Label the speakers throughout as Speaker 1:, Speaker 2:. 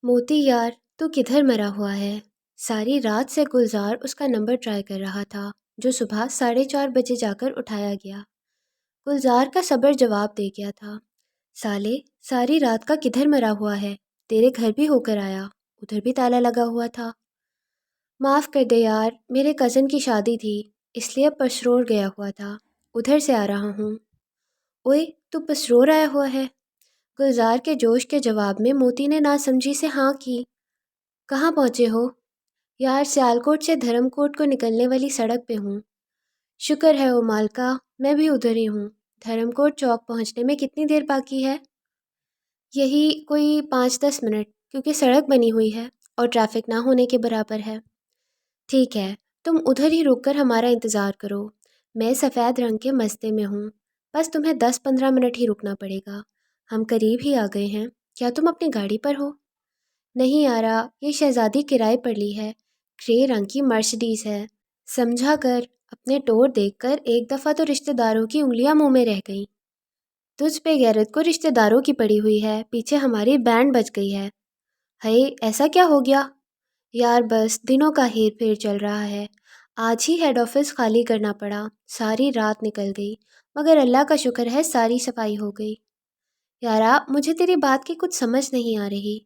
Speaker 1: موتی یار، تو کدھر مرا ہوا ہے؟ ساری رات سے گلزار اس کا نمبر ٹرائی کر رہا تھا جو صبح 4:30 بجے جا کر اٹھایا گیا۔ گلزار کا صبر جواب دے گیا تھا، سالے ساری رات کا کدھر مرا ہوا ہے؟ تیرے گھر بھی ہو کر آیا، ادھر بھی تالا لگا ہوا تھا۔ معاف کر دے یار، میرے کزن کی شادی تھی اس لیے پسرور گیا ہوا تھا، ادھر سے آ رہا ہوں۔ اوئے تو پسرور آیا ہوا ہے؟ گلزار کے جوش کے جواب میں موتی نے ناسمجھی سے ہاں کی۔ کہاں پہنچے ہو؟ یار سیالکوٹ سے دھرم کوٹ کو نکلنے والی سڑک پہ ہوں۔ شکر ہے او مالکا، میں بھی ادھر ہی ہوں۔ دھرم کوٹ چوک پہنچنے میں کتنی دیر باقی ہے؟ یہی کوئی 5-10 منٹ، کیونکہ سڑک بنی ہوئی ہے اور ٹریفک نہ ہونے کے برابر ہے۔ ٹھیک ہے، تم ادھر ہی رک کر ہمارا انتظار کرو، میں سفید رنگ کے مستے میں ہوں، بس تمہیں 10-15 منٹ ہی رکنا پڑے گا، ہم قریب ہی آ گئے ہیں۔ کیا تم اپنی گاڑی پر ہو؟ نہیں آرا، یہ شہزادی کرائے پر لی ہے، گرے رنگ کی مرسڈیز ہے، سمجھا کر۔ اپنے ٹور دیکھ کر ایک دفعہ تو رشتہ داروں کی انگلیاں منہ میں رہ گئیں۔ تجھ پہ غیرت کو رشتہ داروں کی پڑی ہوئی ہے، پیچھے ہماری بینڈ بج گئی ہے۔ ہائے ایسا کیا ہو گیا؟ یار بس دنوں کا ہیر پھیر چل رہا ہے، آج ہی ہیڈ آفس خالی کرنا پڑا، ساری رات نکل گئی، مگر اللہ کا شکر ہے ساری صفائی ہو گئی۔ یارا مجھے تیری بات کی کچھ سمجھ نہیں آ رہی۔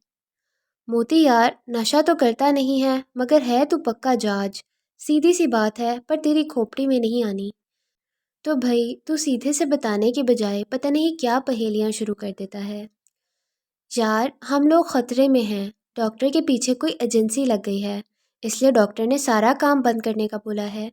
Speaker 1: موتی یار، نشہ تو کرتا نہیں ہے مگر ہے تو پکا جاج، سیدھی سی بات ہے پر تیری کھوپڑی میں نہیں آنی۔ تو بھائی تو سیدھے سے بتانے کے بجائے پتہ نہیں کیا پہیلیاں شروع کر دیتا ہے۔ یار ہم لوگ خطرے میں ہیں، ڈاکٹر کے پیچھے کوئی ایجنسی لگ گئی ہے، اس لیے ڈاکٹر نے سارا کام بند کرنے کا بولا ہے،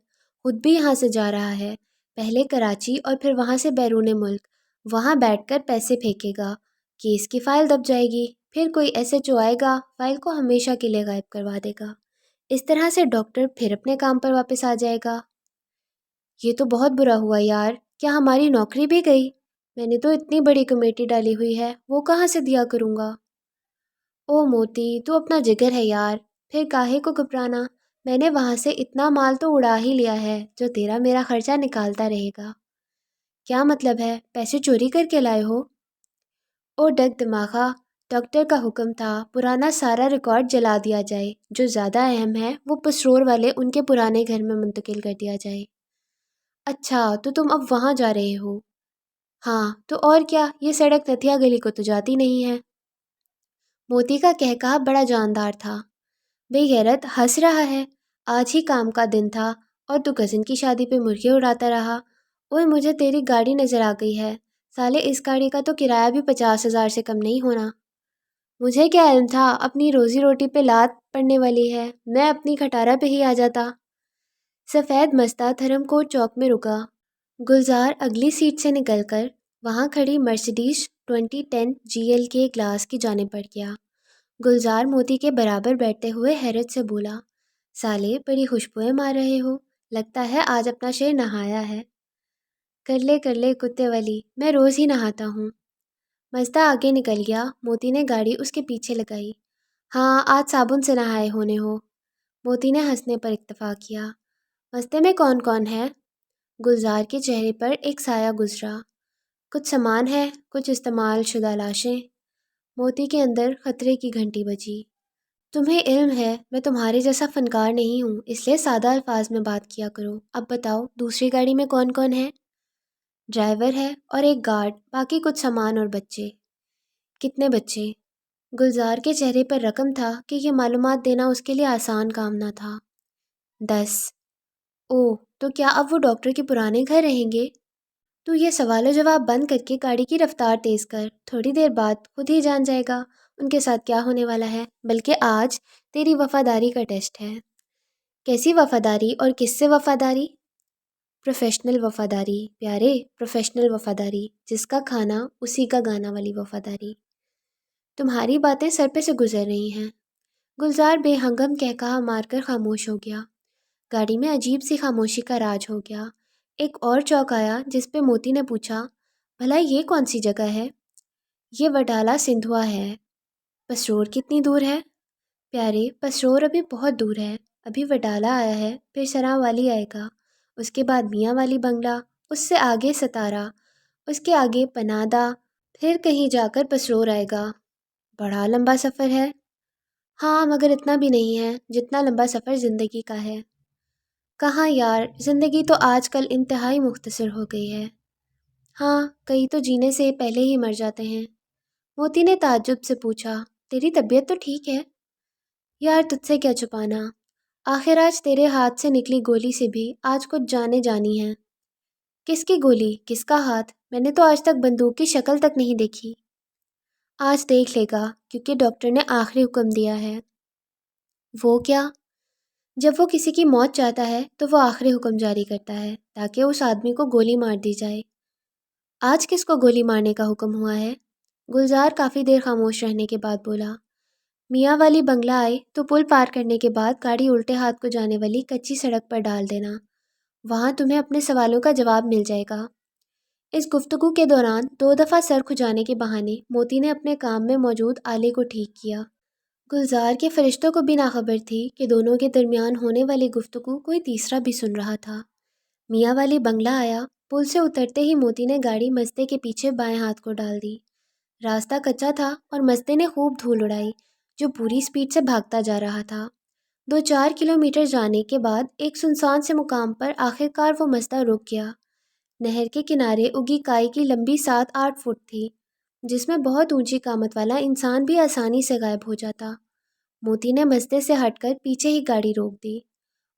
Speaker 1: خود بھی یہاں سے جا رہا ہے، پہلے کراچی اور پھر وہاں سے بیرون ملک، وہاں بیٹھ کر پیسے پھینکے گا، کیس کی فائل دب جائے گی، پھر کوئی ایس ایچ او آئے گا، فائل کو ہمیشہ کے لیے غائب کروا دے گا، اس طرح سے ڈاکٹر پھر اپنے کام پر واپس آ جائے گا۔ یہ تو بہت برا ہوا یار، کیا ہماری نوکری بھی گئی؟ میں نے تو اتنی بڑی کمیٹی ڈالی ہوئی ہے، وہ کہاں سے دیا کروں گا؟ او موتی تو اپنا جگر ہے یار، پھر کاہے کو گھبرانا، میں نے وہاں سے اتنا مال تو اڑا ہی لیا ہے جو تیرا میرا خرچہ نکالتا رہے گا۔ کیا مطلب ہے، پیسے چوری کر کے لائے ہو؟ او ڈگ دماغا، ڈاکٹر کا حکم تھا پرانا سارا ریکارڈ جلا دیا جائے، جو زیادہ اہم ہے وہ پسرور والے ان کے پرانے گھر میں منتقل کر دیا جائے۔ اچھا تو تم اب وہاں جا رہے ہو؟ ہاں تو اور کیا، یہ سڑک نتھیا گلی کو تو جاتی نہیں ہے۔ موتی کا کہکہا بڑا جاندار تھا۔ بے غیرت ہنس رہا ہے، آج ہی کام کا دن تھا اور تو کزن کی شادی پہ مرغی اڑاتا رہا۔ اوئے مجھے تیری گاڑی نظر آ گئی ہے، سالے اس گاڑی کا تو کرایہ بھی 50,000 سے کم نہیں ہونا۔ مجھے کیا علم تھا اپنی روزی روٹی پہ لات پڑنے والی ہے، میں اپنی کھٹارہ پہ ہی آ جاتا۔ سفید مستہ دھرم کوٹ چوک میں رکا۔ گلزار اگلی سیٹ سے نکل کر وہاں کھڑی مرسڈیز 2010 GL کے گلاس کی جانب بڑھ گیا۔ گلزار موتی کے برابر بیٹھتے ہوئے حیرت سے بولا، سالے بڑی خوشبوئیں مار رہے ہو، لگتا ہے آج اپنا شیر نہایا ہے۔ کر لے کتے والی، میں روز ہی نہاتا ہوں۔ مزدہ آگے نکل گیا، موتی نے گاڑی اس کے پیچھے لگائی۔ ہاں آج صابن سے نہائے ہونے ہو۔ موتی نے ہنسنے پر اکتفا کیا۔ مزدے میں کون کون ہے؟ گلزار کے چہرے پر ایک سایہ گزرا۔ کچھ سامان ہے، کچھ استعمال شدہ لاشیں۔ موتی کے اندر خطرے کی گھنٹی بجی۔ تمہیں علم ہے میں تمہارے جیسا فنکار نہیں ہوں، اس لیے سادہ الفاظ میں بات کیا کرو۔ اب بتاؤ دوسری گاڑی میں کون کون ہے؟ ڈرائیور ہے اور ایک گارڈ، باقی کچھ سامان اور بچے۔ کتنے بچے؟ گلزار کے چہرے پر رقم تھا کہ یہ معلومات دینا اس کے لیے آسان کام نہ تھا۔ 10۔ اوہ تو کیا اب وہ ڈاکٹر کے پرانے گھر رہیں گے؟ تو یہ سوال و جواب بند کر کے گاڑی کی رفتار تیز کر، تھوڑی دیر بعد خود ہی جان جائے گا ان کے ساتھ کیا ہونے والا ہے، بلکہ آج تیری وفاداری کا ٹیسٹ ہے۔ کیسی وفاداری اور کس سے وفاداری؟ پروفیشنل وفاداری پیارے، پروفیشنل وفاداری، جس کا کھانا اسی کا گانا والی وفاداری۔ تمہاری باتیں سر پہ سے گزر رہی ہیں۔ گلزار بے ہنگم کہکہا مار کر خاموش ہو گیا۔ گاڑی میں عجیب سی خاموشی کا راج ہو گیا۔ ایک اور چوک آیا جس پہ موتی نے پوچھا، بھلا یہ کون سی جگہ ہے؟ یہ وڈالہ سندھوا ہے۔ پسرور کتنی دور ہے؟ پیارے پسرور ابھی بہت دور ہے، ابھی وڈالہ آیا ہے، پھر سراں والی آئے گا، اس کے بعد میاں والی بنگلہ، اس سے آگے ستارہ، اس کے آگے پنادا، پھر کہیں جا کر پسرور آئے گا۔ بڑا لمبا سفر ہے۔ ہاں مگر اتنا بھی نہیں ہے جتنا لمبا سفر زندگی کا ہے۔ کہاں یار، زندگی تو آج کل انتہائی مختصر ہو گئی ہے۔ ہاں، کئی تو جینے سے پہلے ہی مر جاتے ہیں۔ موتی نے تعجب سے پوچھا، تیری طبیعت تو ٹھیک ہے؟ یار تجھ سے کیا چھپانا، آخر آج تیرے ہاتھ سے نکلی گولی سے بھی آج کچھ جانے جانی ہے۔ کس کی گولی، کس کا ہاتھ؟ میں نے تو آج تک بندوق کی شکل تک نہیں دیکھی۔ آج دیکھ لے گا کیونکہ ڈاکٹر نے آخری حکم دیا ہے۔ وہ کیا؟ جب وہ کسی کی موت چاہتا ہے تو وہ آخری حکم جاری کرتا ہے تاکہ اس آدمی کو گولی مار دی جائے۔ آج کس کو گولی مارنے کا حکم ہوا ہے؟ گلزار کافی دیر خاموش رہنے کے بعد بولا، میاں والی بنگلہ آئے تو پل پار کرنے کے بعد گاڑی الٹے ہاتھ کو جانے والی کچی سڑک پر ڈال دینا، وہاں تمہیں اپنے سوالوں کا جواب مل جائے گا۔ اس گفتگو کے دوران 2 دفعہ سر کھجانے کے بہانے موتی نے اپنے کام میں موجود آلے کو ٹھیک کیا۔ گلزار کے فرشتوں کو بھی ناخبر تھی کہ دونوں کے درمیان ہونے والی گفتگو کوئی تیسرا بھی سن رہا تھا۔ میاں والی بنگلہ آیا، پل سے اترتے ہی موتی نے گاڑی مزدے کے پیچھے بائیں ہاتھ کو ڈال دی۔ راستہ کچا تھا اور مزدے نے خوب دھول اڑائی جو پوری سپیڈ سے بھاگتا جا رہا تھا۔ 2-4 کلومیٹر جانے کے بعد ایک سنسان سے مقام پر آخر کار وہ مزدہ رک گیا۔ نہر کے کنارے اگی کائی کی لمبی 7-8 فٹ تھی جس میں بہت اونچی قامت والا انسان بھی آسانی سے غائب ہو جاتا۔ موتی نے مزدے سے ہٹ کر پیچھے ہی گاڑی روک دی۔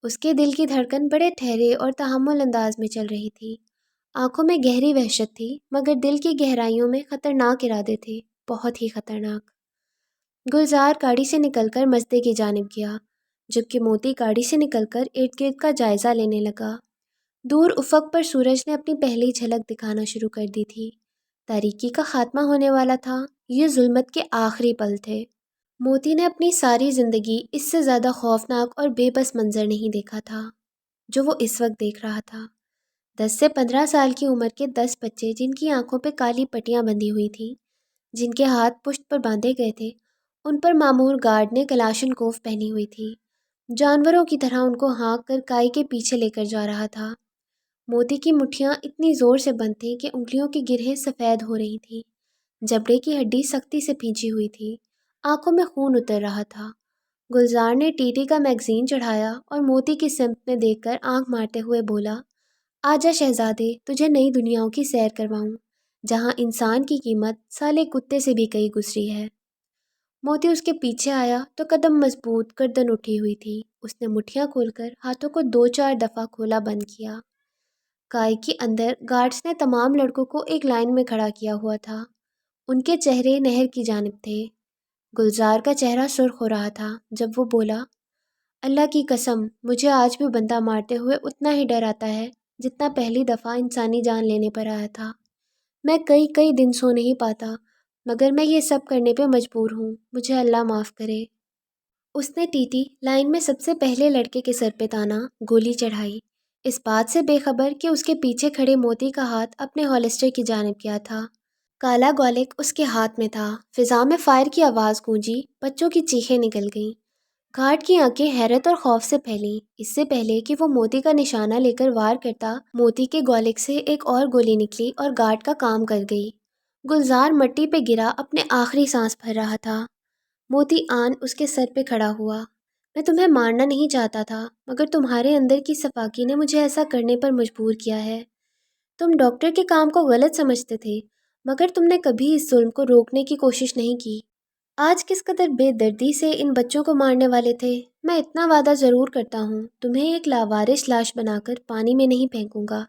Speaker 1: اس کے دل کی دھڑکن بڑے ٹھہرے اور تحمل انداز میں چل رہی تھی۔ آنکھوں میں گہری وحشت تھی مگر دل کی گہرائیوں میں خطرناک ارادے تھے، بہت ہی خطرناک۔ گلزار گاڑی سے نکل کر مزدے کی جانب گیا جبکہ موتی گاڑی سے نکل کر ارد گرد کا جائزہ لینے لگا۔ دور افق پر سورج نے اپنی پہلی جھلک دکھانا شروع کر دی تھی۔ تاریکی کا خاتمہ ہونے والا تھا، یہ ظلمت کے آخری پل تھے۔ موتی نے اپنی ساری زندگی اس سے زیادہ خوفناک اور بے بس منظر نہیں دیکھا تھا جو وہ اس وقت دیکھ رہا تھا۔ 10 سے 15 سال کی عمر کے 10 بچے جن کی آنکھوں پہ کالی پٹیاں بندھی ہوئی تھیں، جن کے ہاتھ پشت پر باندھے گئے تھے، ان پر مامور گارڈ نے کلاشن کوف پہنی ہوئی تھی، جانوروں کی طرح ان کو ہانک کر کائی کے پیچھے لے کر جا رہا تھا۔ موتی کی مٹھیاں اتنی زور سے بند تھیں کہ انگلیوں کی گرہیں سفید ہو رہی تھیں، جبڑے کی ہڈی سختی سے پھینچی ہوئی تھی، آنکھوں میں خون اتر رہا تھا۔ گلزار نے ٹی ٹی کا میگزین چڑھایا اور موتی کی سمت میں دیکھ کر آنکھ مارتے ہوئے بولا، آجا شہزادے، تجھے نئی دنیاؤں کی سیر کرواؤں جہاں انسان کی قیمت سالے کتے سے بھی کئی گزری ہے۔ موتی اس کے پیچھے آیا تو قدم مضبوط، گردن اٹھی ہوئی تھی۔ اس نے مٹھیاں کھول کر ہاتھوں کو 2-4 دفعہ کھولا بند کیا۔ کائی کے اندر گارڈز نے تمام لڑکوں کو ایک لائن میں کھڑا کیا ہوا تھا، ان کے چہرے نہر کی جانب تھے۔ گلزار کا چہرہ سرخ ہو رہا تھا جب وہ بولا، اللہ کی قسم مجھے آج بھی بندہ مارتے ہوئے اتنا ہی ڈر آتا ہے جتنا پہلی دفعہ انسانی جان لینے پر آیا تھا۔ میں کئی دن سو نہیں پاتا مگر میں یہ سب کرنے پہ مجبور ہوں، مجھے اللہ معاف کرے۔ اس نے ٹی ٹی لائن میں سب سے پہلے لڑکے کے سر پہ تانا، گولی چڑھائی، اس بات سے بے خبر کہ اس کے پیچھے کھڑے موتی کا ہاتھ اپنے ہالسٹر کی جانب کیا تھا۔ کالا گولک اس کے ہاتھ میں تھا۔ فضا میں فائر کی آواز گونجی، بچوں کی چیخیں نکل گئیں۔ گارڈ کی آنکھیں حیرت اور خوف سے پھیلیں۔ اس سے پہلے کہ وہ موتی کا نشانہ لے کر وار کرتا، موتی کے گولک سے ایک اور گولی نکلی اور گارڈ کا کام کر گئی۔ گلزار مٹی پہ گرا اپنے آخری سانس بھر رہا تھا۔ موتی آن اس کے سر پہ کھڑا ہوا، میں تمہیں مارنا نہیں چاہتا تھا مگر تمہارے اندر کی صفاکی نے مجھے ایسا کرنے پر مجبور کیا ہے۔ تم ڈاکٹر کے کام کو غلط سمجھتے تھے مگر تم نے کبھی اس ظلم کو روکنے کی کوشش نہیں کی۔ آج کس قدر بے دردی سے ان بچوں کو مارنے والے تھے۔ میں اتنا وعدہ ضرور کرتا ہوں، تمہیں ایک لاوارث لاش بنا کر پانی میں نہیں پھینکوں گا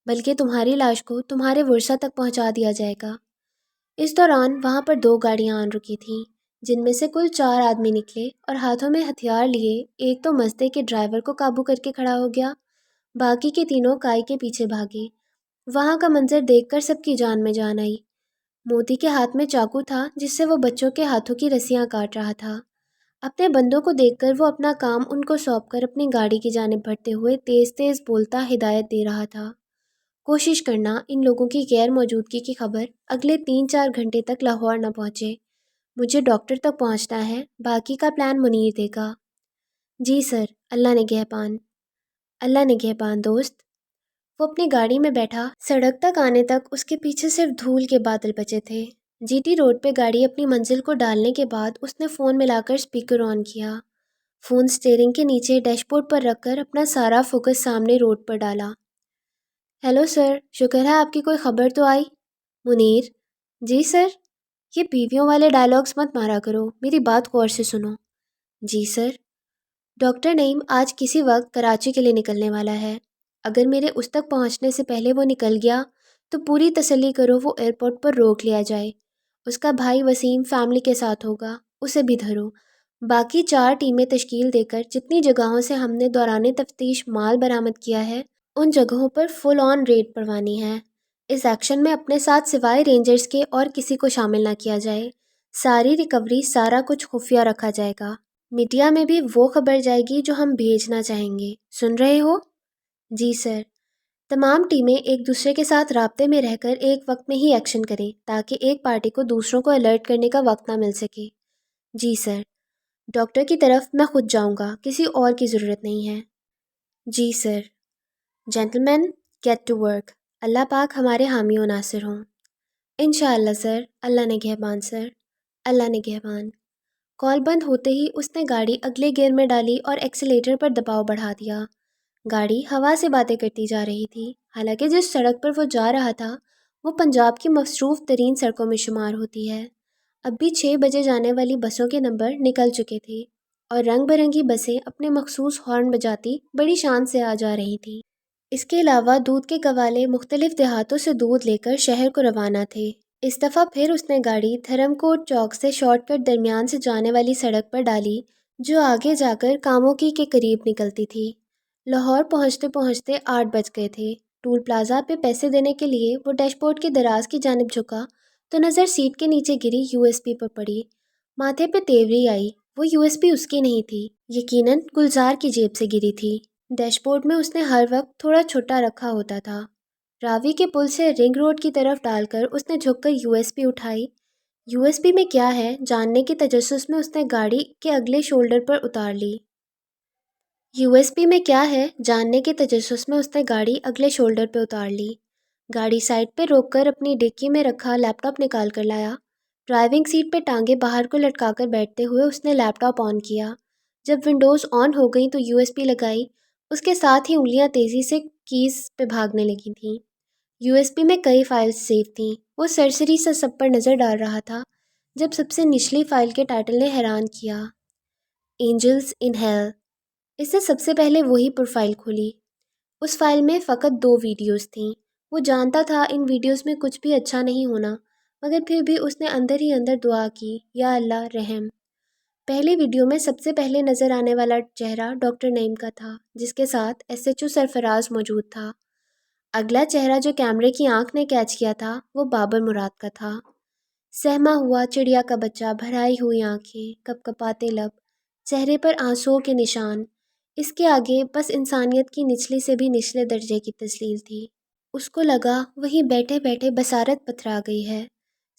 Speaker 1: بلکہ تمہاری لاش کو تمہارے ورثہ تک پہنچا دیا جائے گا۔ اس دوران وہاں پر 2 گاڑیاں آن رکی تھیں جن میں سے کل 4 آدمی نکلے اور ہاتھوں میں ہتھیار لیے ایک تو مزدے کے ڈرائیور کو قابو کر کے کھڑا ہو گیا، باقی کے تینوں کائی کے پیچھے بھاگے۔ وہاں کا منظر دیکھ کر سب کی جان میں جان آئی۔ موتی کے ہاتھ میں چاقو تھا جس سے وہ بچوں کے ہاتھوں کی رسیاں کاٹ رہا تھا۔ اپنے بندوں کو دیکھ کر وہ اپنا کام ان کو سونپ کر اپنی گاڑی کی جانب بڑھتے ہوئے تیز تیز بولتا ہدایت دے رہا تھا، کوشش کرنا ان لوگوں کی غیر موجودگی کی خبر اگلے 3-4 گھنٹے تک لاہور نہ پہنچے۔ مجھے ڈاکٹر تک پہنچنا ہے، باقی کا پلان منیر دے گا۔ جی سر، اللہ نگہبان۔ اللہ نگہبان دوست۔ وہ اپنی گاڑی میں بیٹھا، سڑک تک آنے تک اس کے پیچھے صرف دھول کے بادل بچے تھے۔ GT روڈ پہ گاڑی اپنی منزل کو ڈالنے کے بعد اس نے فون ملا کر اسپیکر آن کیا۔ فون اسٹیئرنگ کے نیچے ڈیش بورڈ پر رکھ کر اپنا سارا فوکس سامنے روڈ پر ڈالا۔ ہیلو سر، شکر ہے آپ کی کوئی خبر تو آئی؟ منیر: جی سر۔ یہ بیویوں والے ڈائلاگس مت مارا کرو، میری بات غور سے سنو۔ جی سر۔ ڈاکٹر نعیم آج کسی وقت کراچی کے لیے نکلنے والا ہے۔ اگر میرے اس تک پہنچنے سے پہلے وہ نکل گیا تو پوری تسلی کرو وہ ایئرپورٹ پر روک لیا جائے۔ اس کا بھائی وسیم فیملی کے ساتھ ہوگا، اسے بھی دھرو۔ باقی 4 ٹیمیں تشکیل دے کر جتنی جگہوں سے ہم نے دوران تفتیش مال برآمد کیا ہے ان جگہوں پر فل آن ریڈ پڑوانی ہے۔ اس ایکشن میں اپنے ساتھ سوائے رینجرز کے اور کسی کو شامل نہ کیا جائے۔ ساری ریکوری سارا کچھ خفیہ رکھا جائے گا۔ میڈیا میں بھی وہ خبر جائے گی جو ہم بھیجنا چاہیں گے، سن رہے ہو؟ جی سر۔ تمام ٹیمیں ایک دوسرے کے ساتھ رابطے میں رہ کر ایک وقت میں ہی ایکشن کریں تاکہ ایک پارٹی کو دوسروں کو الرٹ کرنے کا وقت نہ مل سکے۔ جی سر۔ ڈاکٹر کی طرف میں خود جاؤں گا، کسی اور کی ضرورت نہیں ہے۔ جی sir. Gentleman, get to work. اللہ پاک ہمارے حامی و ناصر ہوں۔ انشاءاللہ سر، اللہ نگہبان سر، اللہ نگہبان۔ کال بند ہوتے ہی اس نے گاڑی اگلے گیئر میں ڈالی اور ایکسیلیٹر پر دباؤ بڑھا دیا۔ گاڑی ہوا سے باتیں کرتی جا رہی تھی، حالانکہ جس سڑک پر وہ جا رہا تھا وہ پنجاب کی مصروف ترین سڑکوں میں شمار ہوتی ہے۔ اب بھی 6 بجے جانے والی بسوں کے نمبر نکل چکے تھے اور رنگ برنگی بسیں اپنے مخصوص ہارن بجاتی بڑی شان سے آ جا رہی تھیں۔ اس کے علاوہ دودھ کے قوالے مختلف دیہاتوں سے دودھ لے کر شہر کو روانہ تھے۔ اس دفعہ پھر اس نے گاڑی دھرم کوٹ چوک سے شارٹ کٹ درمیان سے جانے والی سڑک پر ڈالی جو آگے جا کر کاموکی کے قریب نکلتی تھی۔ لاہور پہنچتے پہنچتے 8 بج گئے تھے۔ ٹول پلازا پہ پیسے دینے کے لیے وہ ڈیش بورڈ کے دراز کی جانب جھکا تو نظر سیٹ کے نیچے گری USB پر پڑی۔ ماتھے پہ تیوری آئی، وہ USB اس کی نہیں تھی، یقیناً گلزار کی جیب سے گری تھی۔ ڈیش بورڈ میں اس نے ہر وقت تھوڑا چھوٹا رکھا ہوتا تھا۔ راوی کے پل سے رنگ روڈ کی طرف ڈال کر اس نے جھک کر USB اٹھائی۔ USB میں کیا ہے جاننے کے تجسس میں اس نے گاڑی کے اگلے شولڈر پر اتار لی۔ USB میں کیا ہے جاننے کے تجسس میں اس نے گاڑی اگلے شولڈر پہ اتار لی۔ گاڑی سائڈ پہ روک کر اپنی ڈکی میں رکھا لیپ ٹاپ نکال کر لایا۔ ڈرائیونگ سیٹ پہ ٹانگیں باہر کو لٹکا کر بیٹھتے ہوئے اس نے لیپ ٹاپ آن کیا۔ جب ونڈوز آن ہو گئیں تو USB لگائی، اس کے ساتھ ہی انگلیاں تیزی سے کیز پہ بھاگنے لگی تھیں۔ USB میں کئی فائلز سیو تھیں۔ وہ سرسری سے سب پر نظر ڈال رہا تھا جب سب سے نچلی فائل کے ٹائٹل نے حیران کیا، اینجلز ان ہیل۔ اس نے سب سے پہلے وہی پروفائل کھولی۔ اس فائل میں فقط 2 ویڈیوز تھیں۔ وہ جانتا تھا ان ویڈیوز میں کچھ بھی اچھا نہیں ہونا، مگر پھر بھی اس نے اندر ہی اندر دعا کی، یا اللہ رحم۔ پہلی ویڈیو میں سب سے پہلے نظر آنے والا چہرہ ڈاکٹر نعیم کا تھا، جس کے ساتھ SHO سرفراز موجود تھا۔ اگلا چہرہ جو کیمرے کی آنکھ نے کیچ کیا تھا وہ بابر مراد کا تھا۔ سہما ہوا چڑیا کا بچہ، بھرائی ہوئی آنکھیں، کپ کپاتے لب، چہرے پر آنسوؤں کے نشان۔ اس کے آگے بس انسانیت کی نچلی سے بھی نچلے درجے کی تذلیل تھی۔ اس کو لگا وہیں بیٹھے بیٹھے بصارت پتھرا گئی ہے۔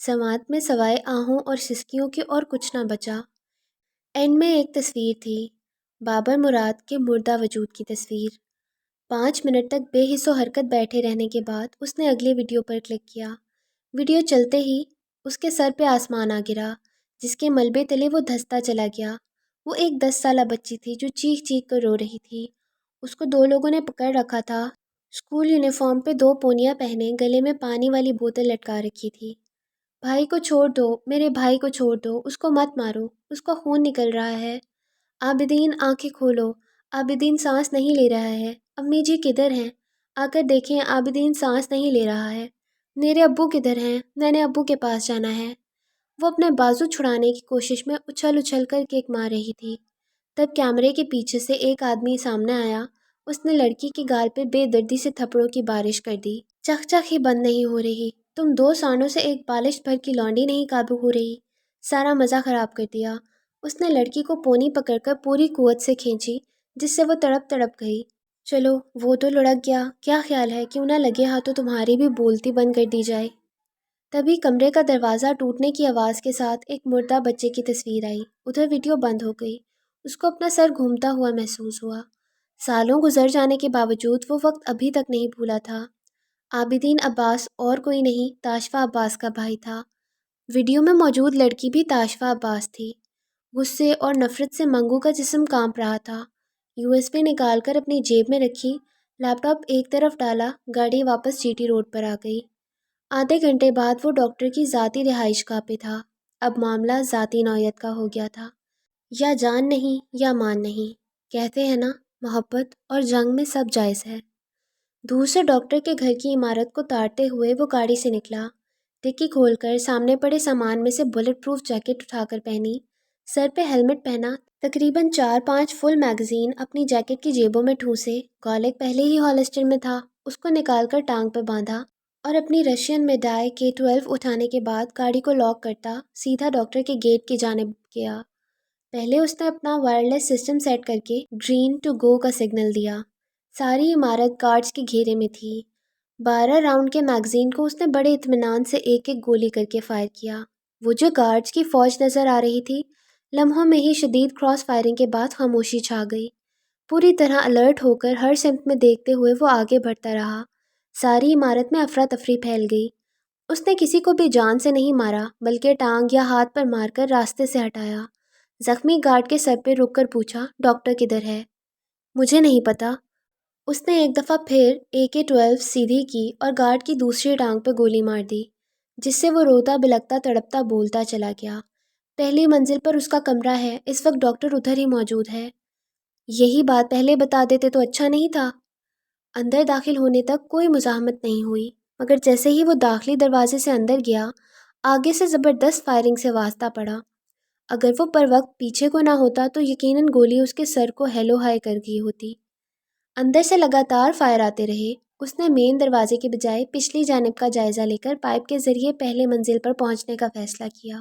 Speaker 1: سماعت میں سوائے آہوں اور سسکیوں کے اور کچھ نہ بچا۔ اینڈ میں ایک تصویر تھی، بابر مراد کے مردہ وجود کی تصویر۔ 5 منٹ تک بے حس و حرکت بیٹھے رہنے کے بعد اس نے اگلی ویڈیو پر کلک کیا۔ ویڈیو چلتے ہی اس کے سر پہ آسمان آ گرا، جس کے ملبے تلے وہ دھنستا چلا گیا۔ وہ ایک 10 سالہ بچی تھی جو چیخ چیخ کر رو رہی تھی۔ اس کو 2 لوگوں نے پکڑ رکھا تھا۔ اسکول یونیفارم پہ 2 پونیاں پہنے، گلے میں پانی والی بوتل لٹکا رکھی تھی۔ بھائی کو چھوڑ دو، میرے بھائی کو چھوڑ دو، اس کو مت مارو، اس کا خون نکل رہا ہے۔ عابدین آنکھیں کھولو، عابدین سانس نہیں لے رہا ہے۔ امی جی کدھر ہیں؟ آ کر دیکھیں، عابدین سانس نہیں لے رہا ہے۔ میرے ابو کدھر ہیں؟ میں نے ابو کے پاس جانا ہے۔ وہ اپنے بازو چھڑانے کی کوشش میں اچھل اچھل کر کیک مار رہی تھی۔ تب کیمرے کے پیچھے سے ایک آدمی سامنے آیا۔ اس نے لڑکی کی گال پہ بے دردی سے تھپڑوں کی بارش کر دی۔ چخ چخ ہی بند نہیں ہو رہی، تم 2 سانڈوں سے ایک بالش بھر کی لانڈی نہیں قابو ہو رہی، سارا مزہ خراب کر دیا۔ اس نے لڑکی کو پونی پکڑ کر پوری قوت سے کھینچی، جس سے وہ تڑپ تڑپ گئی۔ چلو وہ تو لڑک گیا، کیا خیال ہے کیوں نہ لگے ہاتھوں تمہاری بھی بولتی بند کر دی جائے۔ تبھی کمرے کا دروازہ ٹوٹنے کی آواز کے ساتھ ایک مردہ بچے کی تصویر آئی۔ ادھر ویڈیو بند ہو گئی۔ اس کو اپنا سر گھومتا ہوا محسوس ہوا۔ سالوں گزر جانے کے باوجود وہ وقت ابھی تک نہیں بھولا تھا۔ عابدین عباس اور کوئی نہیں، تاشفہ عباس کا بھائی تھا۔ ویڈیو میں موجود لڑکی بھی تاشفہ عباس تھی۔ غصے اور نفرت سے منگو کا جسم کانپ رہا تھا۔ USB نکال کر اپنی جیب میں رکھی، لیپ ٹاپ ایک طرف ڈالا، گاڑی واپس GT روڈ پر آ گئی۔ آدھے گھنٹے بعد وہ ڈاکٹر کی ذاتی رہائش گاہ پہ تھا۔ اب معاملہ ذاتی نوعیت کا ہو گیا تھا۔ یا جان نہیں یا مان نہیں، کہتے ہیں نا، محبت اور جنگ میں سب جائز ہے۔ دور سے ڈاکٹر کے گھر کی عمارت کو تارتے ہوئے وہ گاڑی سے نکلا۔ ڈکی کھول کر سامنے پڑے سامان میں سے بلٹ پروف جیکٹ اٹھا کر پہنی، سر پہ ہیلمٹ پہنا، تقریباً 4-5 فل میگزین اپنی جیکٹ کی جیبوں میں ٹھونسے، گولک پہلے ہی ہالسٹر میں تھا، اس کو نکال کر ٹانگ پہ باندھا اور اپنی رشین میڈائی K12 اٹھانے کے بعد گاڑی کو لاک کرتا سیدھا ڈاکٹر کے گیٹ کی جانب گیا۔ پہلے اس نے اپنا وائرلیس سسٹم سیٹ کر کے گرین ٹو گو کا سگنل دیا۔ ساری عمارت گارڈز کے گھیرے میں تھی۔ 12 راؤنڈ کے میگزین کو اس نے بڑے اطمینان سے ایک ایک گولی کر کے فائر کیا۔ وہ جو گارڈز کی فوج نظر آ رہی تھی، لمحوں میں ہی شدید کراس فائرنگ کے بعد خاموشی چھا گئی۔ پوری طرح الرٹ ہو کر ہر سمت میں دیکھتے ہوئے وہ آگے بڑھتا رہا۔ ساری عمارت میں افراتفری پھیل گئی۔ اس نے کسی کو بھی جان سے نہیں مارا، بلکہ ٹانگ یا ہاتھ پر مار کر راستے سے ہٹایا۔ زخمی گارڈ کے سر پہ رک کر پوچھا، ڈاکٹر کدھر ہے؟ مجھے نہیں پتا۔ اس نے ایک دفعہ پھر AK-12 سیدھی کی اور گارڈ کی دوسری ٹانگ پہ گولی مار دی، جس سے وہ روتا بلکتا تڑپتا بولتا چلا گیا۔ پہلی منزل پر اس کا کمرہ ہے، اس وقت ڈاکٹر ادھر ہی موجود ہے۔ یہی بات پہلے بتا دیتے تو اچھا نہیں تھا؟ اندر داخل ہونے تک کوئی مزاحمت نہیں ہوئی، مگر جیسے ہی وہ داخلی دروازے سے اندر گیا، آگے سے زبردست فائرنگ سے واسطہ پڑا۔ اگر وہ پر وقت پیچھے کو نہ ہوتا تو یقیناً گولی اس کے سر کو ہیلو ہائی کر گئی ہوتی۔ اندر سے لگاتار فائر آتے رہے۔ اس نے مین دروازے کے بجائے پچھلی جانب کا جائزہ لے کر پائپ کے ذریعے پہلے منزل پر پہنچنے کا فیصلہ کیا۔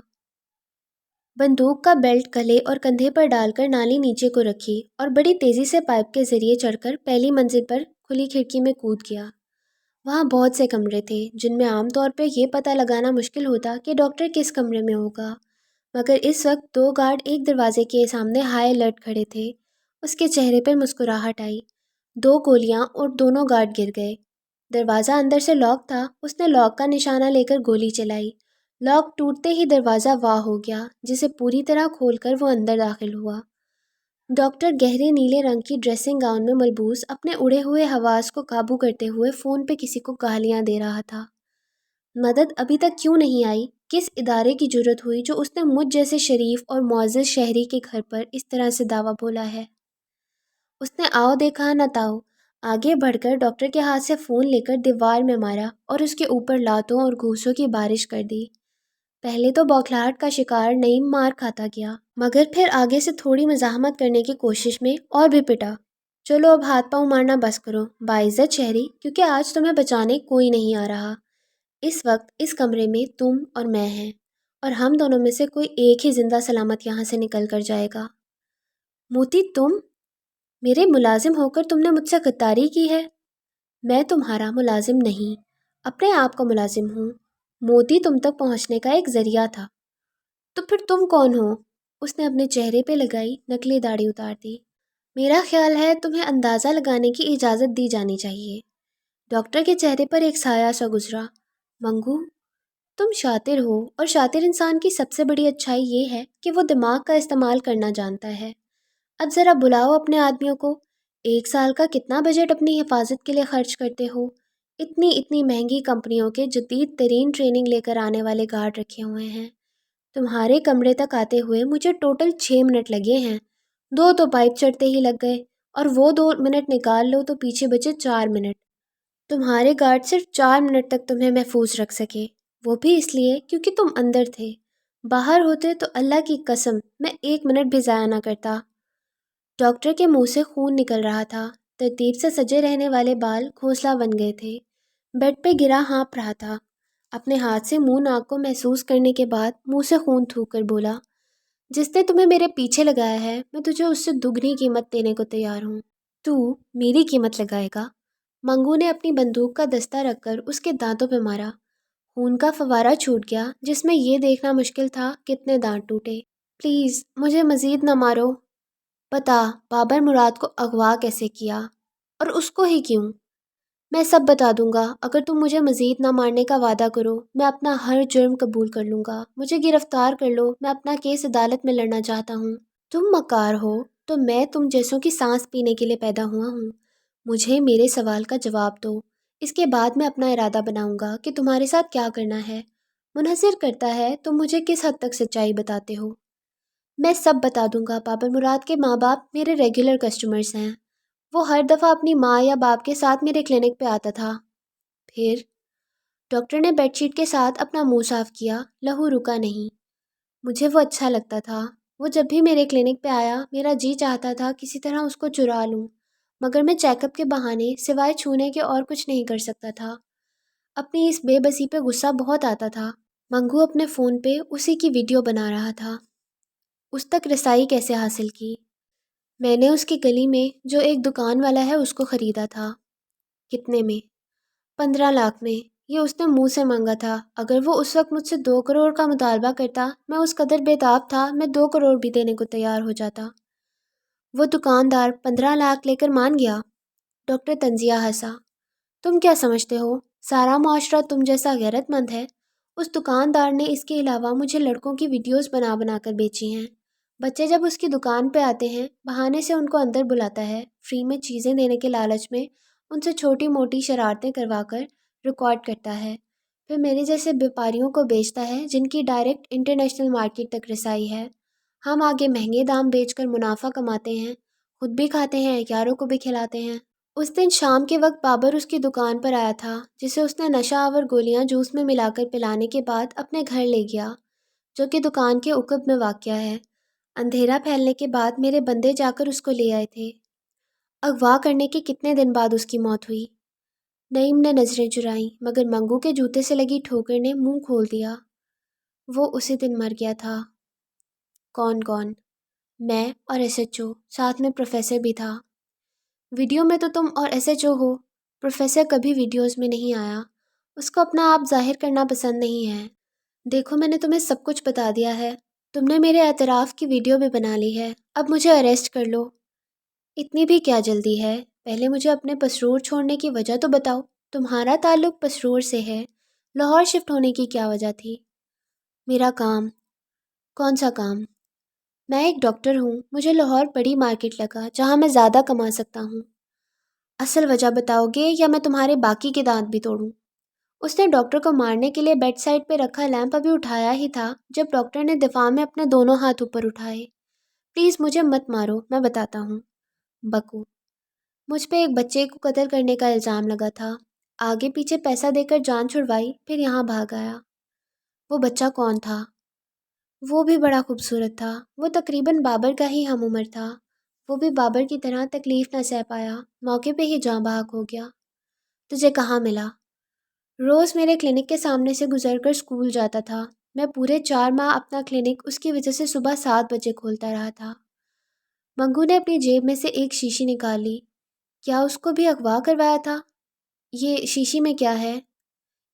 Speaker 1: بندوق کا بیلٹ گلے اور کندھے پر ڈال کر نالی نیچے کو رکھی اور بڑی تیزی سے پائپ کے ذریعے چڑھ کر پہلی منزل پر کھلی کھڑکی میں کود گیا۔ وہاں بہت سے کمرے تھے جن میں عام طور پہ یہ پتہ لگانا مشکل ہوتا کہ ڈاکٹر کس کمرے میں ہوگا، مگر اس وقت 2 گارڈ ایک دروازے کے سامنے ہائی الرٹ کھڑے تھے۔ اس کے چہرے پر مسکراہٹ آئی۔ 2 گولیاں اور دونوں گارڈ گر گئے۔ دروازہ اندر سے لاک تھا۔ اس نے لاک کا نشانہ لے کر گولی چلائی۔ لاک ٹوٹتے ہی دروازہ واہ ہو گیا، جسے پوری طرح کھول کر وہ اندر داخل ہوا۔ ڈاکٹر گہرے نیلے رنگ کی ڈریسنگ گاؤن میں ملبوس اپنے اڑے ہوئے حواس کو قابو کرتے ہوئے فون پہ کسی کو گالیاں دے رہا تھا۔ مدد ابھی تک کیوں نہیں آئی؟ کس ادارے کی جرت ہوئی جو اس نے مجھ جیسے شریف اور معزز شہری کے گھر پر اس طرح سے دعویٰ بولا ہے؟ اس نے آؤ دیکھا نہ تاؤ، آگے بڑھ کر ڈاکٹر کے ہاتھ سے فون لے کر دیوار میں مارا اور اس کے اوپر لاتوں اور گھوسوں کی بارش کر دی۔ پہلے تو بوکھلاہٹ کا شکار نعیم مار کھاتا گیا، مگر پھر آگے سے تھوڑی مزاحمت کرنے کی کوشش میں اور بھی پٹا۔ چلو اب ہاتھ پاؤں مارنا بس کرو، باعزت شہری، کیونکہ آج تمہیں بچانے کوئی نہیں آ رہا۔ اس وقت اس کمرے میں تم اور میں ہیں، اور ہم دونوں میں سے کوئی ایک ہی زندہ سلامت یہاں سے نکل کر جائے گا۔ موتی، تم میرے ملازم ہو کر تم نے مجھ سے غداری کی ہے؟ میں تمہارا ملازم نہیں، اپنے آپ کا ملازم ہوں۔ موتی تم تک پہنچنے کا ایک ذریعہ تھا۔ تو پھر تم کون ہو؟ اس نے اپنے چہرے پہ لگائی نکلی داڑھی اتار دی۔ میرا خیال ہے تمہیں اندازہ لگانے کی اجازت دی جانی چاہیے۔ ڈاکٹر کے چہرے پر ایک سایہ سا گزرا۔ منگو، تم شاطر ہو، اور شاطر انسان کی سب سے بڑی اچھائی یہ ہے کہ وہ دماغ کا استعمال کرنا جانتا ہے۔ اب ذرا بلاؤ اپنے آدمیوں کو۔ 1 سال کا کتنا بجٹ اپنی حفاظت کے لیے خرچ کرتے ہو؟ اتنی مہنگی کمپنیوں کے جدید ترین ٹریننگ لے کر آنے والے گارڈ رکھے ہوئے ہیں۔ تمہارے کمرے تک آتے ہوئے مجھے ٹوٹل 6 منٹ لگے ہیں۔ 2 تو پائپ چڑھتے ہی لگ گئے، اور وہ 2 منٹ نکال لو تو پیچھے بچے 4 منٹ۔ تمہارے گارڈ صرف 4 منٹ تک تمہیں محفوظ رکھ سکے، وہ بھی اس لیے کیونکہ تم اندر تھے۔ باہر ہوتے تو اللہ کی قسم میں 1 منٹ بھی ضائع نہ کرتا۔ ڈاکٹر کے منہ سے خون نکل رہا تھا۔ ترتیب سے سجے رہنے والے بال گھونسلا بن گئے تھے۔ بیڈ پہ گرا ہانپ رہا تھا۔ اپنے ہاتھ سے منہ ناک کو محسوس کرنے کے بعد منہ سے خون تھوک کر بولا، جس نے تمہیں میرے پیچھے لگایا ہے، میں تجھے اس سے دگنی قیمت دینے کو تیار ہوں۔ تو میری قیمت لگائے گا؟ منگو نے اپنی بندوق کا دستہ رکھ کر اس کے دانتوں پہ مارا۔ خون کا فوارہ چھوٹ گیا، جس میں یہ دیکھنا مشکل تھا کتنے دانت ٹوٹے۔ پلیز مجھے مزید نہ مارو۔ بتا، بابر مراد کو اغوا کیسے کیا؟ اور اس کو ہی کیوں؟ میں سب بتا دوں گا، اگر تم مجھے مزید نہ مارنے کا وعدہ کرو میں اپنا ہر جرم قبول کر لوں گا، مجھے گرفتار کر لو، میں اپنا کیس عدالت میں لڑنا چاہتا ہوں۔ تم مکار ہو تو میں تم جیسوں کی سانس پینے کے لیے پیدا ہوا ہوں۔ مجھے میرے سوال کا جواب دو، اس کے بعد میں اپنا ارادہ بناؤں گا کہ تمہارے ساتھ کیا کرنا ہے۔ منحصر کرتا ہے تم مجھے کس حد تک سچائی بتاتے ہو۔ میں سب بتا دوں گا، بابر مراد کے ماں باپ میرے ریگولر کسٹمرز ہیں، وہ ہر دفعہ اپنی ماں یا باپ کے ساتھ میرے کلینک پہ آتا تھا۔ پھر ڈاکٹر نے بیڈ شیٹ کے ساتھ اپنا منہ صاف کیا، لہو رکا نہیں۔ مجھے وہ اچھا لگتا تھا، وہ جب بھی میرے کلینک پہ آیا میرا جی چاہتا تھا کسی طرح اس کو چرا لوں، مگر میں چیک اپ کے بہانے سوائے چھونے کے اور کچھ نہیں کر سکتا تھا۔ اپنی اس بے بسی پہ غصہ بہت آتا تھا۔ منگو اپنے فون پہ اسی کی ویڈیو بنا رہا تھا۔ اس تک رسائی کیسے حاصل کی؟ میں نے اس کی گلی میں جو ایک دکان والا ہے اس کو خریدا تھا۔ کتنے میں؟ 15 لاکھ میں۔ یہ اس نے منہ سے مانگا تھا، اگر وہ اس وقت مجھ سے 2 کروڑ کا مطالبہ کرتا میں اس قدر بےتاب تھا، میں 2 کروڑ بھی دینے کو تیار ہو جاتا۔ وہ دکاندار 15 لاکھ لے کر مان گیا۔ ڈاکٹر تنزیہ ہنسا۔ تم کیا سمجھتے ہو سارا معاشرہ تم جیسا غیرت مند ہے؟ اس دکاندار نے اس کے علاوہ مجھے لڑکوں کی ویڈیوز بنا بنا کر بیچی ہیں۔ بچے جب اس کی دکان پہ آتے ہیں بہانے سے ان کو اندر بلاتا ہے، فری میں چیزیں دینے کے لالچ میں ان سے چھوٹی موٹی شرارتیں کروا کر ریکارڈ کرتا ہے، پھر میرے جیسے بیپاریوں کو بیچتا ہے جن کی ڈائریکٹ انٹرنیشنل مارکیٹ تک رسائی ہے۔ ہم آگے مہنگے دام بیچ کر منافع کماتے ہیں، خود بھی کھاتے ہیں، یاروں کو بھی کھلاتے ہیں۔ اس دن شام کے وقت بابر اس کی دکان پر آیا تھا، جسے اس نے نشہ آور گولیاں جوس میں ملا کر پلانے کے بعد اپنے گھر لے گیا، جو کہ دکان کے عقب میں واقع ہے۔ اندھیرا پھیلنے کے بعد میرے بندے جا کر اس کو لے آئے تھے۔ اغوا کرنے کے کتنے دن بعد اس کی موت ہوئی؟ نعیم نے نظریں چرائیں، مگر منگو کے جوتے سے لگی ٹھوکر نے منہ کھول دیا۔ وہ اسی دن مر گیا تھا۔ کون کون؟ میں اور ایس ایچ او، ساتھ میں پروفیسر بھی تھا۔ ویڈیو میں تو تم اور ایس ایچ او ہو، پروفیسر کبھی ویڈیوز میں نہیں آیا، اس کو اپنا آپ ظاہر کرنا پسند نہیں ہے۔ دیکھو میں نے تمہیں سب کچھ بتا دیا ہے، تم نے میرے اعتراف کی ویڈیو بھی بنا لی ہے، اب مجھے اریسٹ کر لو۔ اتنی بھی کیا جلدی ہے؟ پہلے مجھے اپنے پسرور چھوڑنے کی وجہ تو بتاؤ۔ تمہارا تعلق پسرور سے ہے، لاہور شفٹ ہونے کی کیا وجہ تھی؟ میرا کام۔ کون سا کام؟ میں ایک ڈاکٹر ہوں، مجھے لاہور بڑی مارکیٹ لگا جہاں میں زیادہ کما سکتا ہوں۔ اصل وجہ بتاؤ گے یا میں تمہارے باقی کے دانت بھی توڑوں؟ اس نے ڈاکٹر کو مارنے کے لیے بیڈ سائڈ پہ رکھا لیمپ ابھی اٹھایا ہی تھا جب ڈاکٹر نے دفاع میں اپنے دونوں ہاتھ اوپر اٹھائے۔ پلیز مجھے مت مارو، میں بتاتا ہوں۔ بکو، مجھ پہ ایک بچے کو قتل کرنے کا الزام لگا تھا، آگے پیچھے پیسہ دے کر جان چھڑوائی، پھر یہاں بھاگ آیا۔ وہ بچہ کون تھا؟ وہ بھی بڑا خوبصورت تھا، وہ تقریباً بابر کا ہی ہم عمر تھا، وہ بھی بابر کی طرح تکلیف نہ سہ پایا، موقع پہ ہی جاں بحق ہو گیا۔ تجھے کہاں ملا؟ روز میرے کلینک کے سامنے سے گزر کر اسکول جاتا تھا، میں پورے 4 ماہ اپنا کلینک اس کی وجہ سے صبح 7 بجے کھولتا رہا تھا۔ منگو نے اپنی جیب میں سے ایک شیشی نکال لی۔ کیا اس کو بھی اغوا کروایا تھا؟ یہ شیشی میں کیا ہے؟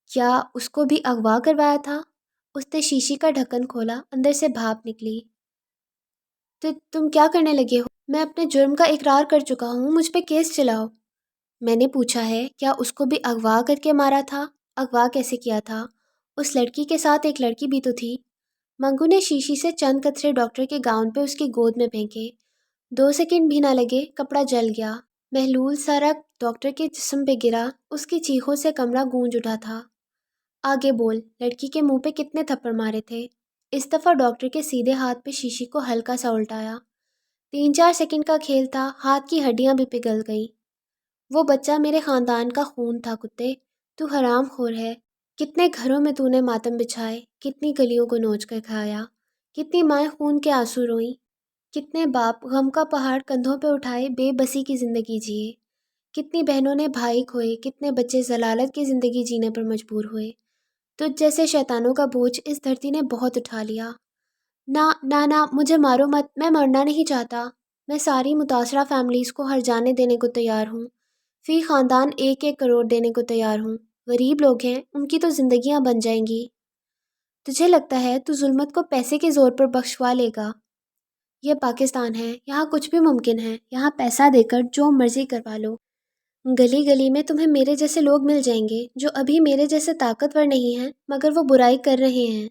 Speaker 1: کیا اس کو بھی اغوا کروایا تھا؟ اس نے شیشی کا ڈھکن کھولا، اندر سے بھاپ نکلی۔ تو تم کیا کرنے لگے ہو؟ میں اپنے جرم کا اقرار کر چکا ہوں، مجھ پہ کیس چلاؤ۔ میں نے پوچھا ہے کیا اس کو بھی اغوا کر کے مارا تھا؟ اغوا کیسے کیا تھا؟ اس لڑکی کے ساتھ ایک لڑکی بھی تو تھی۔ منگو نے شیشی سے چند قطرے ڈاکٹر کے گاؤن پہ اس کی گود میں پھینکے۔ 2 سیکنڈ بھی نہ لگے، کپڑا جل گیا، محلول سارا ڈاکٹر کے جسم پہ گرا، اس کی چیخوں سے کمرہ گونج اٹھا تھا۔ آگے بول، لڑکی کے منہ پہ کتنے تھپڑ مارے تھے؟ اس دفعہ ڈاکٹر کے سیدھے ہاتھ پہ شیشی کو ہلکا سا الٹایا۔ 3-4 سیکنڈ کا کھیل تھا، ہاتھ کی ہڈیاں بھی پگھل گئیں۔ وہ بچہ میرے خاندان کا خون تھا کتے، تو حرام خور ہے۔ کتنے گھروں میں تو نے ماتم بچھائے، کتنی گلیوں کو نوچ کر کھایا، کتنی مائیں خون کے آنسو روئیں، کتنے باپ غم کا پہاڑ کندھوں پہ اٹھائے بے بسی کی زندگی جیے، کتنی بہنوں نے بھائی کھوئے، کتنے بچے ضلالت کی زندگی جینے پر مجبور ہوئے۔ تجھ جیسے شیطانوں کا بوجھ اس دھرتی نے بہت اٹھا لیا۔ نہ نہ نہ، مجھے مارو مت، میں مرنا نہیں چاہتا۔ میں ساری متاثرہ فیملیز کو ہر جانے دینے کو تیار ہوں، فی خاندان 1-1 کروڑ دینے کو تیار ہوں۔ غریب لوگ ہیں، ان کی تو زندگیاں بن جائیں گی۔ تجھے لگتا ہے تو ظلمت کو پیسے کے زور پر بخشوا لے گا؟ یہ پاکستان ہے، یہاں کچھ بھی ممکن ہے، یہاں پیسہ دے کر جو مرضی کروا لو۔ گلی گلی میں تمہیں میرے جیسے لوگ مل جائیں گے جو ابھی میرے جیسے طاقتور نہیں ہیں مگر وہ برائی کر رہے ہیں۔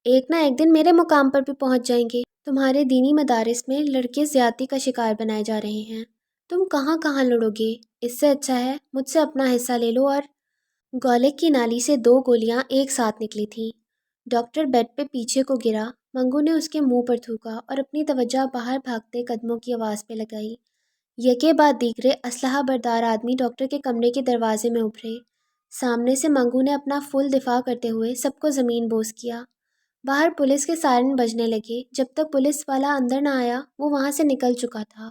Speaker 1: ایک نہ ایک دن میرے مقام پر بھی پہنچ جائیں گے۔ تمہارے دینی مدارس میں لڑکے زیادتی کا شکار بنائے جا رہے ہیں۔ تم کہاں کہاں لڑو گے؟ اس سے اچھا ہے مجھ سے اپنا حصہ لے لو۔ اور گولے کی نالی سے 2 گولیاں ایک ساتھ نکلی تھیں۔ ڈاکٹر بیڈ پہ پیچھے کو گرا۔ منگو نے اس کے منہ پر تھوکا اور اپنی توجہ باہر بھاگتے قدموں کی آواز پہ لگائی۔ یکے بعد دیگرے اسلحہ بردار آدمی ڈاکٹر کے کمرے کے دروازے میں ابھرے۔ سامنے سے منگو نے اپنا فل دفاع کرتے ہوئے سب کو زمین بوس کیا۔ باہر پولیس کے سائرن بجنے لگے۔ جب تک پولیس والا اندر نہ آیا وہ وہاں سے نکل چکا تھا۔